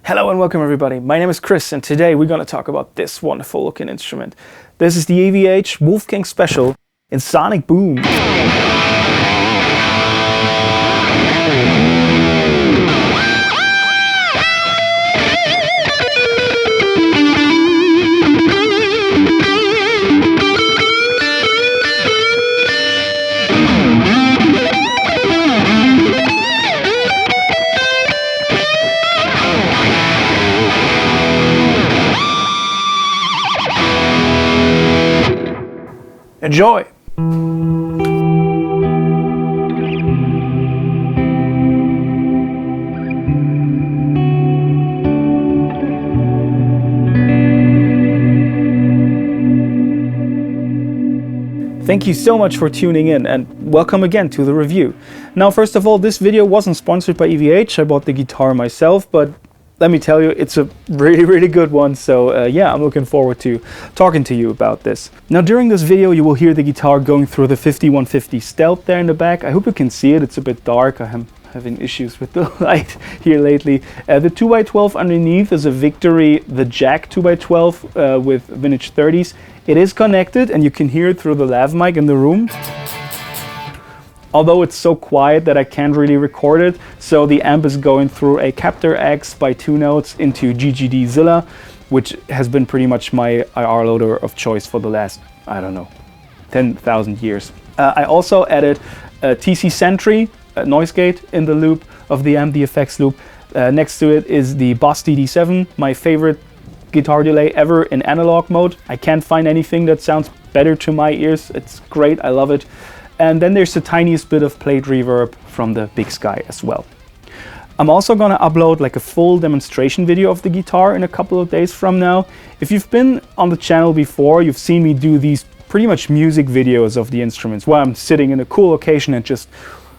Hello and welcome everybody, my name is Chris and today we're going to talk about this wonderful looking instrument. This is the EVH Wolfgang Special in Sonic Boom. Enjoy! Thank you so much for tuning in and welcome again to the review. Now, first of all, this video wasn't sponsored by EVH. I bought the guitar myself, but let me tell you, it's a really good one, so yeah, I'm looking forward to talking to you about this. Now, during this video, you will hear the guitar going through the 5150 Stealth there in the back. I hope you can see it, it's a bit dark. I'm having issues with the light here lately. The 2x12 underneath is a Victory, the Jack 2x12 with vintage 30s. It is connected and you can hear it through the lav mic in the room. Although it's so quiet that I can't really record it, so the amp is going through a Captor X by 2 notes into GGD Zilla, which has been pretty much my IR loader of choice for the last, I don't know, 10,000 years. I also added a TC Sentry noise gate in the loop of the amp, the effects loop. Next to it is the Boss DD7, my favorite guitar delay ever in analog mode. I can't find anything that sounds better to my ears. It's great, I love it. And then there's the tiniest bit of plate reverb from the Big Sky as well. I'm also going to upload like a full demonstration video of the guitar in a couple of days from now. If you've been on the channel before, you've seen me do these pretty much music videos of the instruments where I'm sitting in a cool location and just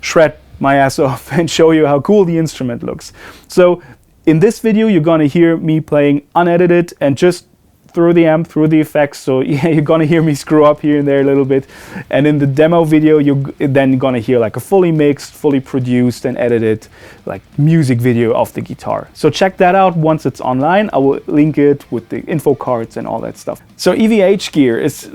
shred my ass off and show you how cool the instrument looks. So in this video, you're going to hear me playing unedited and just through the amp, through the effects, so yeah, you're gonna hear me screw up here and there a little bit. And in the demo video, you're then gonna hear like a fully mixed, fully produced and edited like music video of the guitar. So check that out once it's online. I will link it with the info cards and all that stuff. So EVH Gear is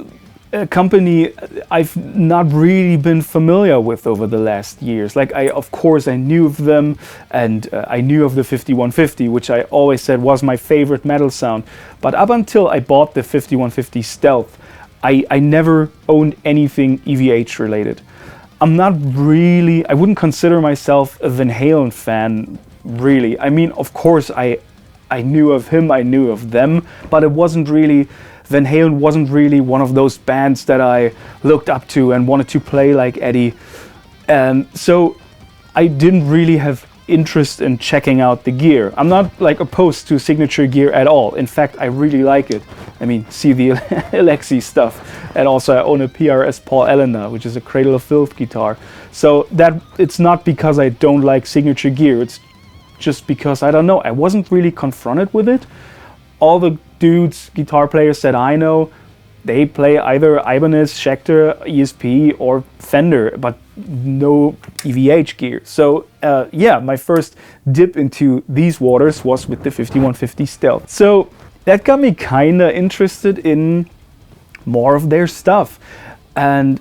a company I've not really been familiar with over the last years. Like of course I knew of them and I knew of the 5150, which I always said was my favorite metal sound. But up until I bought the 5150 Stealth, I never owned anything EVH related. I'm not really, I wouldn't consider myself a Van Halen fan, really. I mean, of course I knew of him, I knew of them, but it wasn't really, Van Halen wasn't really one of those bands that I looked up to and wanted to play like Eddie. So I didn't really have interest in checking out the gear. I'm not like opposed to signature gear at all. In fact, I really like it. I mean, see the Alexi stuff. And also I own a PRS Paul Elena, which is a Cradle of Filth guitar. So that it's not because I don't like signature gear. It's just because, I don't know, I wasn't really confronted with it. All the dudes, guitar players that I know, they play either Ibanez, Selector, ESP or Fender, but no EVH gear. So yeah, my first dip into these waters was with the 5150 Stealth. So that got me kinda interested in more of their stuff. And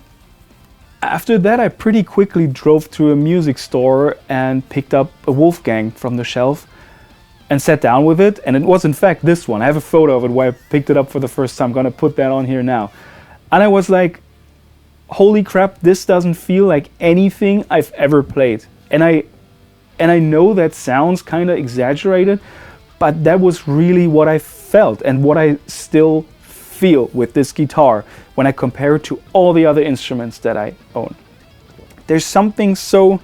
after that, I pretty quickly drove to a music store and picked up a Wolfgang from the shelf and sat down with it, and it was in fact this one. I have a photo of it where I picked it up for the first time. I'm gonna put that on here now. And I was like, holy crap, this doesn't feel like anything I've ever played. And I know that sounds kind of exaggerated, but that was really what I felt and what I still feel with this guitar when I compare it to all the other instruments that I own. There's something so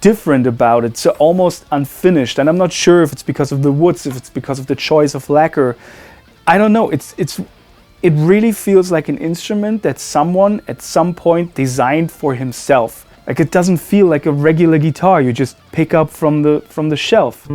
different about it, so almost unfinished, and I'm not sure if it's because of the woods, if it's because of the choice of lacquer. I don't know, it really feels like an instrument that someone at some point designed for himself. Like, it doesn't feel like a regular guitar you just pick up from the shelf.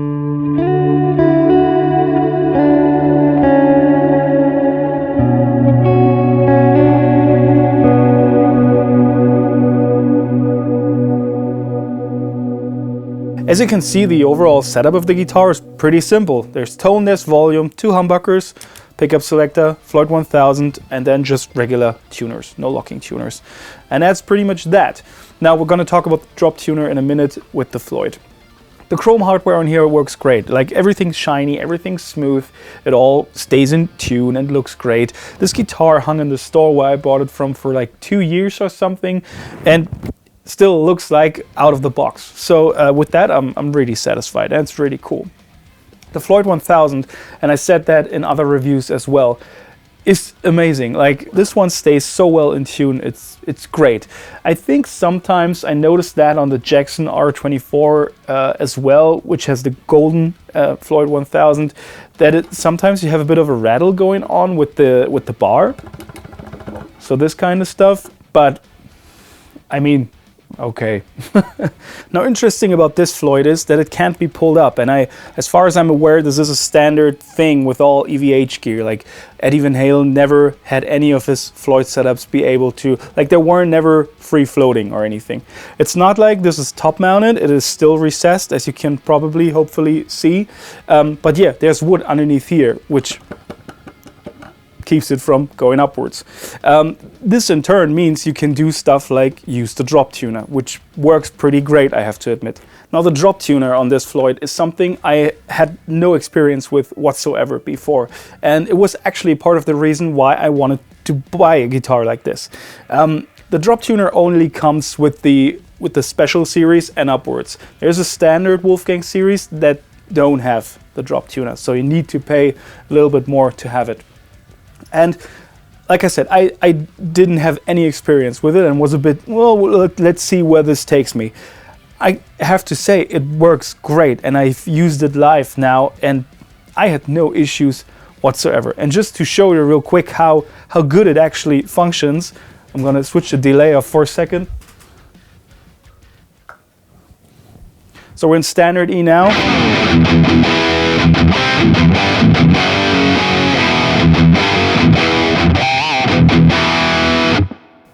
As you can see, the overall setup of the guitar is pretty simple. There's tone, there's volume, 2 humbuckers, pickup selector, Floyd 1000, and then just regular tuners, no locking tuners. And that's pretty much that. Now we're going to talk about the drop tuner in a minute with the Floyd. The chrome hardware on here works great. Like, everything's shiny, everything's smooth, it all stays in tune and looks great. This guitar hung in the store where I bought it from for like 2 years or something, and still looks like out of the box. So with that, I'm really satisfied, and it's really cool. The Floyd 1000, and I said that in other reviews as well, is amazing. Like, this one stays so well in tune, it's great. I think sometimes I noticed that on the Jackson R24 as well, which has the golden Floyd 1000, that sometimes you have a bit of a rattle going on with the bar. So this kind of stuff, but I mean, okay. Now, interesting about this Floyd is that it can't be pulled up, and as far as I'm aware, this is a standard thing with all EVH gear. Like, Eddie Van Halen never had any of his Floyd setups be able to, like, they were never free floating or anything. It's not like this is top mounted, it is still recessed, as you can probably hopefully see. But yeah, there's wood underneath here, which keeps it from going upwards. This in turn means you can do stuff like use the drop tuner, which works pretty great, I have to admit. Now, the drop tuner on this Floyd is something I had no experience with whatsoever before, and it was actually part of the reason why I wanted to buy a guitar like this. The drop tuner only comes with the Special series and upwards. There's a standard Wolfgang series that don't have the drop tuner, so you need to pay a little bit more to have it. And like I said, I didn't have any experience with it and was a bit, well, let's see where this takes me. I have to say, it works great, and I've used it live now, and I had no issues whatsoever. And just to show you real quick how good it actually functions, I'm going to switch the delay off for a second. So we're in standard E now.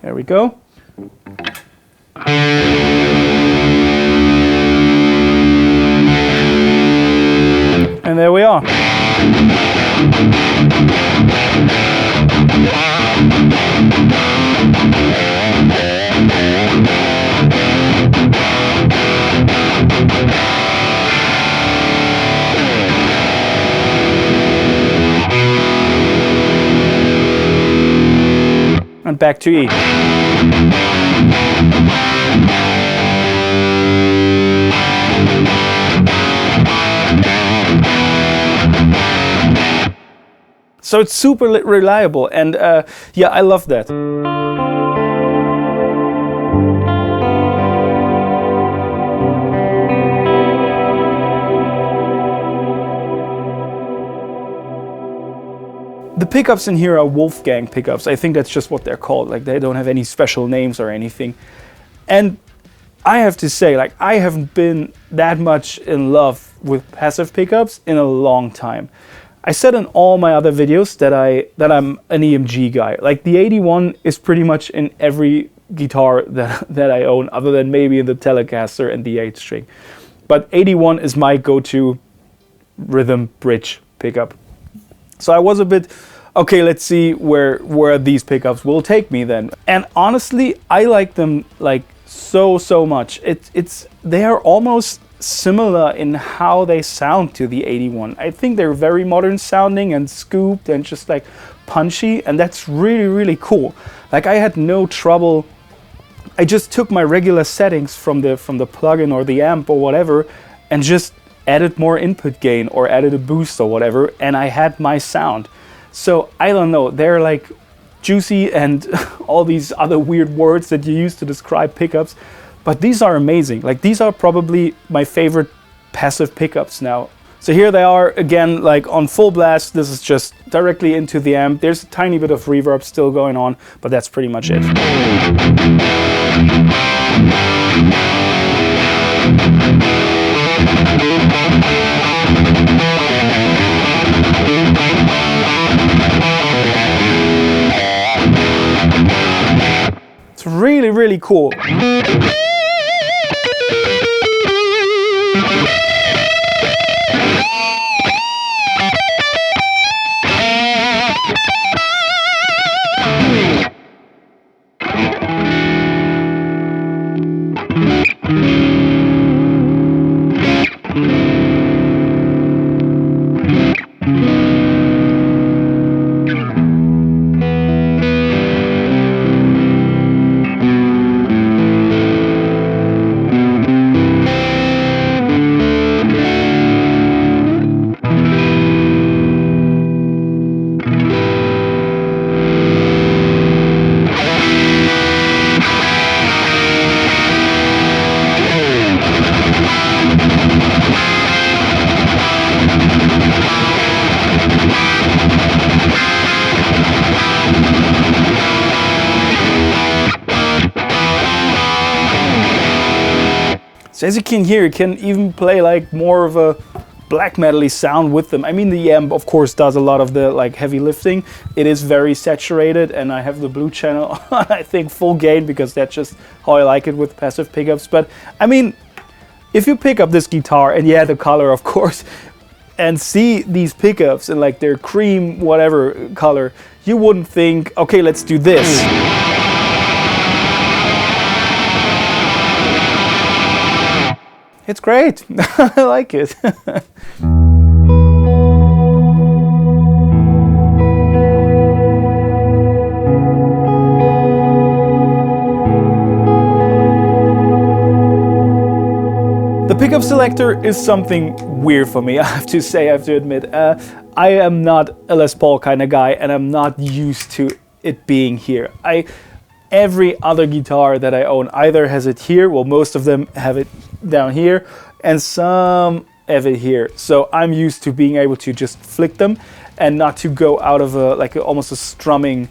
There we go. And there we are. And back to E. So it's super reliable, and yeah, I love that. The pickups in here are Wolfgang pickups. I think that's just what they're called. Like, they don't have any special names or anything. And I have to say, like, I haven't been that much in love with passive pickups in a long time. I said in all my other videos that I'm an EMG guy. Like, the 81 is pretty much in every guitar that I own, other than maybe in the Telecaster and the 8-string. But 81 is my go-to rhythm bridge pickup. So I was a bit, okay, let's see where these pickups will take me then. And honestly, I like them like so much. They are almost similar in how they sound to the 81. I think they're very modern sounding and scooped and just like punchy, and that's really cool. Like, I had no trouble. I just took my regular settings from the plugin or the amp or whatever and just added more input gain or added a boost or whatever, and I had my sound. So I don't know, they're like juicy and all these other weird words that you use to describe pickups, but these are amazing. Like, these are probably my favorite passive pickups now. So here they are again, like on full blast. This is just directly into the amp. There's a tiny bit of reverb still going on, but that's pretty much it. It's really cool. So as you can hear, you can even play like more of a black metal-y sound with them. I mean, the amp of course does a lot of the like heavy lifting. It is very saturated, and I have the blue channel on, I think, full gain, because that's just how I like it with passive pickups. But I mean, if you pick up this guitar, and yeah, the color of course, and see these pickups in like their cream whatever color, you wouldn't think, okay, let's do this. It's great. I like it. The pickup selector is something weird for me, I have to say, I have to admit. I am not a Les Paul kind of guy, and I'm not used to it being here. Every other guitar that I own either has it here, well, most of them have it down here, and some have it here. So I'm used to being able to just flick them and not to go out of almost a strumming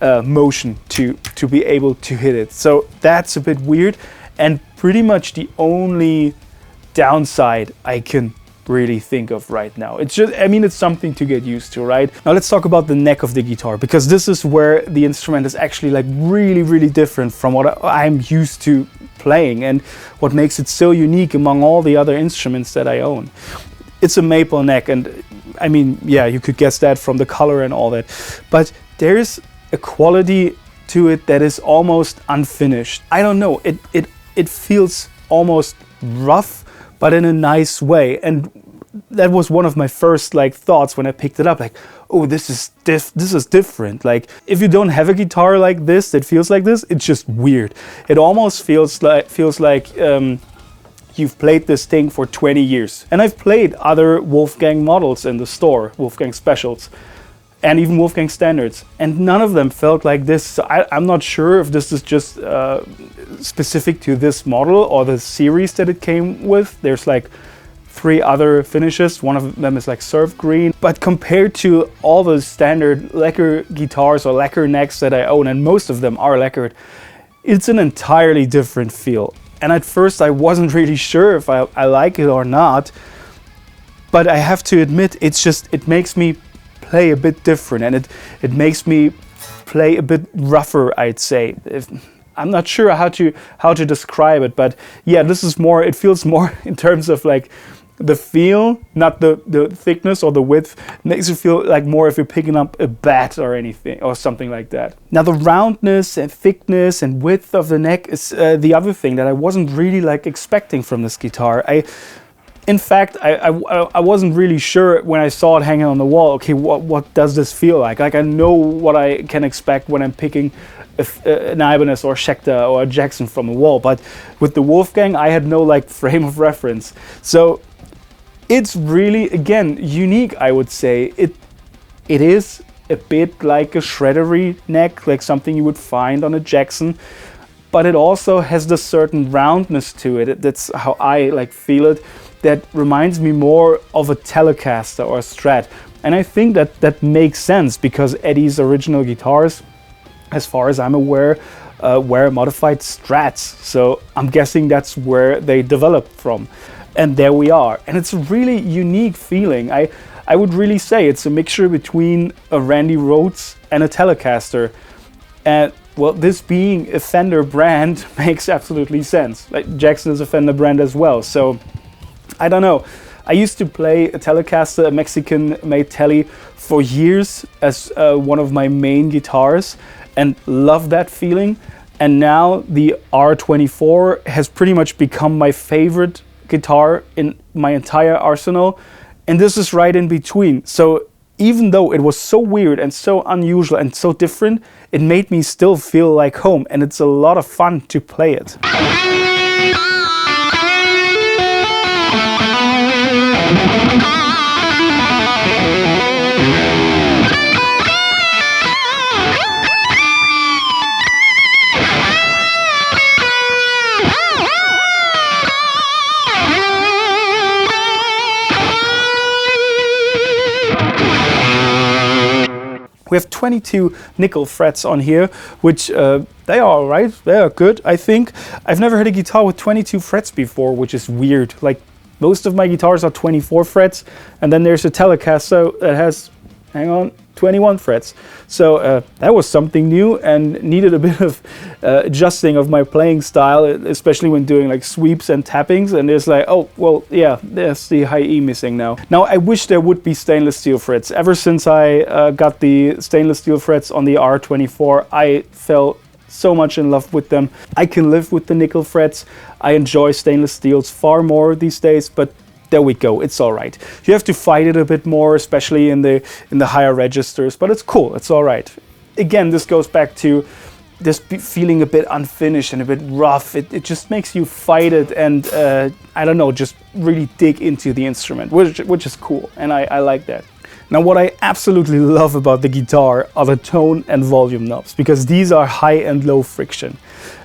motion to be able to hit it. So that's a bit weird, and pretty much the only downside I can really think of right now. It's just, I mean, it's something to get used to, right? Now let's talk about the neck of the guitar, because this is where the instrument is actually like really different from what I'm used to playing, and what makes it so unique among all the other instruments that I own. It's a maple neck, and I mean, yeah, you could guess that from the color and all that, but there's a quality to it that is almost unfinished. I don't know, it feels almost rough, but in a nice way. And that was one of my first like thoughts when I picked it up, like, oh, this is different. Like, if you don't have a guitar like this that feels like this, it's just weird. It almost feels like you've played this thing for 20 years. And I've played other Wolfgang models in the store, Wolfgang Specials, and even Wolfgang Standards, and none of them felt like this. So I'm not sure if this is just specific to this model or the series that it came with. There's like 3 other finishes. One of them is like surf green. But compared to all the standard lacquer guitars or lacquer necks that I own, and most of them are lacquered, it's an entirely different feel. And at first I wasn't really sure if I like it or not. But I have to admit, it makes me play a bit different, and it makes me play a bit rougher, I'd say. I'm not sure how to describe it, but yeah, this is more, it feels more in terms of like the feel, not the thickness or the width. It makes it feel like more if you're picking up a bat or anything or something like that. Now the roundness and thickness and width of the neck is the other thing that I wasn't really like expecting from this guitar. In fact, I wasn't really sure when I saw it hanging on the wall, okay, what does this feel like? Like, I know what I can expect when I'm picking an Ibanez or a Selector or a Jackson from a wall, but with the Wolfgang, I had no like frame of reference. So it's really, again, unique, I would say. It is a bit like a shreddery neck, like something you would find on a Jackson, but it also has this certain roundness to it. That's how I like feel it. That reminds me more of a Telecaster or a Strat. And I think that makes sense, because Eddie's original guitars, as far as I'm aware, were modified Strats. So I'm guessing that's where they developed from. And there we are. And it's a really unique feeling. I would really say it's a mixture between a Randy Rhoads and a Telecaster. And well, this being a Fender brand makes absolutely sense. Like, Jackson is a Fender brand as well. So I don't know. I used to play a Telecaster, a Mexican-made Tele, for years as one of my main guitars, and love that feeling. And now the R24 has pretty much become my favorite guitar in my entire arsenal, and this is right in between. So even though it was so weird and so unusual and so different, it made me still feel like home, and it's a lot of fun to play it. We have 22 nickel frets on here, which they are all right. They are good, I think. I've never had a guitar with 22 frets before, which is weird. Like, most of my guitars are 24 frets, and then there's a Telecaster that has, hang on, 21 frets. So that was something new and needed a bit of adjusting of my playing style, especially when doing like sweeps and tappings. And it's like, oh, well, yeah, there's the high E missing now. Now, I wish there would be stainless steel frets. Ever since I got the stainless steel frets on the R24, I fell so much in love with them. I can live with the nickel frets. I enjoy stainless steels far more these days, but there we go, it's all right. You have to fight it a bit more, especially in the higher registers, but it's cool, it's all right. Again, this goes back to this feeling a bit unfinished and a bit rough. It just makes you fight it and, I don't know, just really dig into the instrument, which is cool, and I like that. Now, what I absolutely love about the guitar are the tone and volume knobs, because these are high and low friction.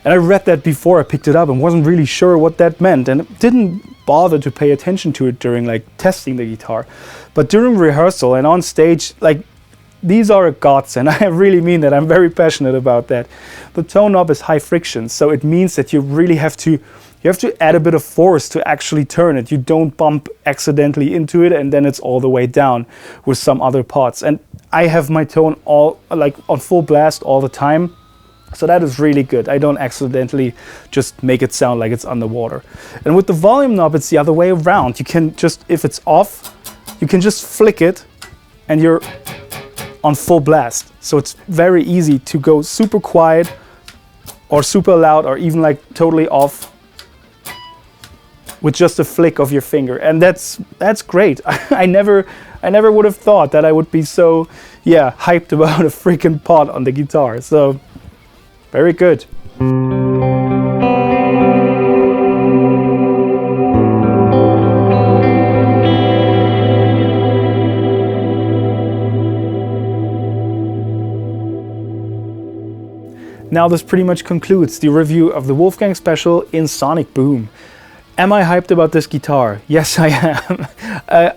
And I read that before I picked it up and wasn't really sure what that meant, and didn't bother to pay attention to it during like testing the guitar. But during rehearsal and on stage, like, these are a godsend. I really mean that. I'm very passionate about that. The tone knob is high friction, so it means that you really have to add a bit of force to actually turn it. You don't bump accidentally into it and then it's all the way down with some other parts. And I have my tone all like on full blast all the time. So that is really good. I don't accidentally just make it sound like it's underwater. And with the volume knob, it's the other way around. You can just, if it's off, you can just flick it and you're on full blast. So it's very easy to go super quiet or super loud or even like totally off with just a flick of your finger. And that's great. I never would have thought that I would be so, yeah, hyped about a freaking pot on the guitar. So very good. Now this pretty much concludes the review of the Wolfgang Special in Sonic Boom. Am I hyped about this guitar? Yes, I am.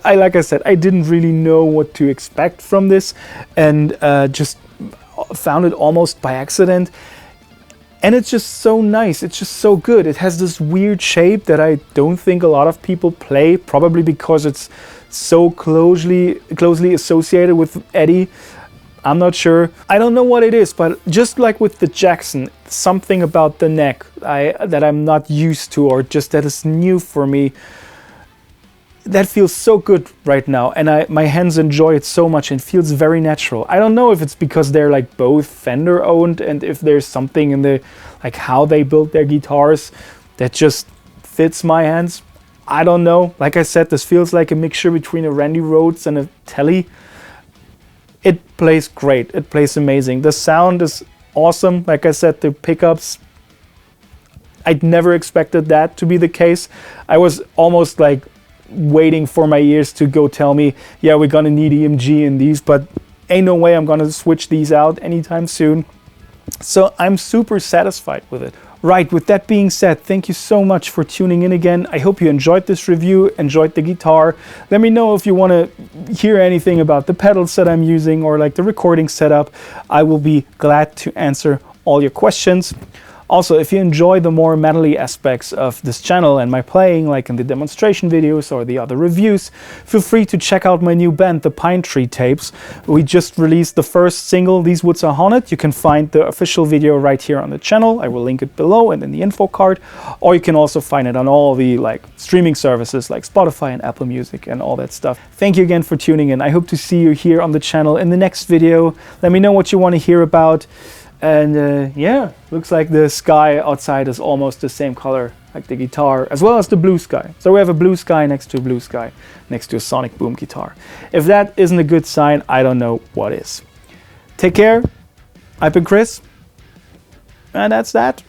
Like I said, I didn't really know what to expect from this, and just found it almost by accident. And it's just so nice, it's just so good. It has this weird shape that I don't think a lot of people play, probably because it's so closely associated with Eddie. I'm not sure. I don't know what it is, but just like with the Jackson, something about the neck that I'm not used to, or just that is new for me, that feels so good right now, and my hands enjoy it so much and feels very natural. I don't know if it's because they're like both Fender owned, and if there's something in the like how they build their guitars that just fits my hands. I don't know. Like I said, this feels like a mixture between a Randy Rhoads and a Tele. It plays great. It plays amazing. The sound is awesome. Like I said, the pickups, I'd never expected that to be the case. I was almost like waiting for my ears to go tell me, yeah, we're gonna need EMG in these, but ain't no way I'm gonna switch these out anytime soon. So I'm super satisfied with it. Right, with that being said, thank you so much for tuning in again. I hope you enjoyed this review, enjoyed the guitar. Let me know if you want to hear anything about the pedals that I'm using or like the recording setup. I will be glad to answer all your questions. Also, if you enjoy the more metally aspects of this channel and my playing, like in the demonstration videos or the other reviews, feel free to check out my new band, the Pine Tree Tapes. We just released the first single, These Woods Are Haunted. You can find the official video right here on the channel. I will link it below and in the info card. Or you can also find it on all the streaming services like Spotify and Apple Music and all that stuff. Thank you again for tuning in. I hope to see you here on the channel in the next video. Let me know what you want to hear about. And yeah, looks like the sky outside is almost the same color like the guitar, as well as the blue sky. So we have a blue sky next to a blue sky, next to a Sonic Boom guitar. If that isn't a good sign, I don't know what is. Take care. I've been Chris, and that's that.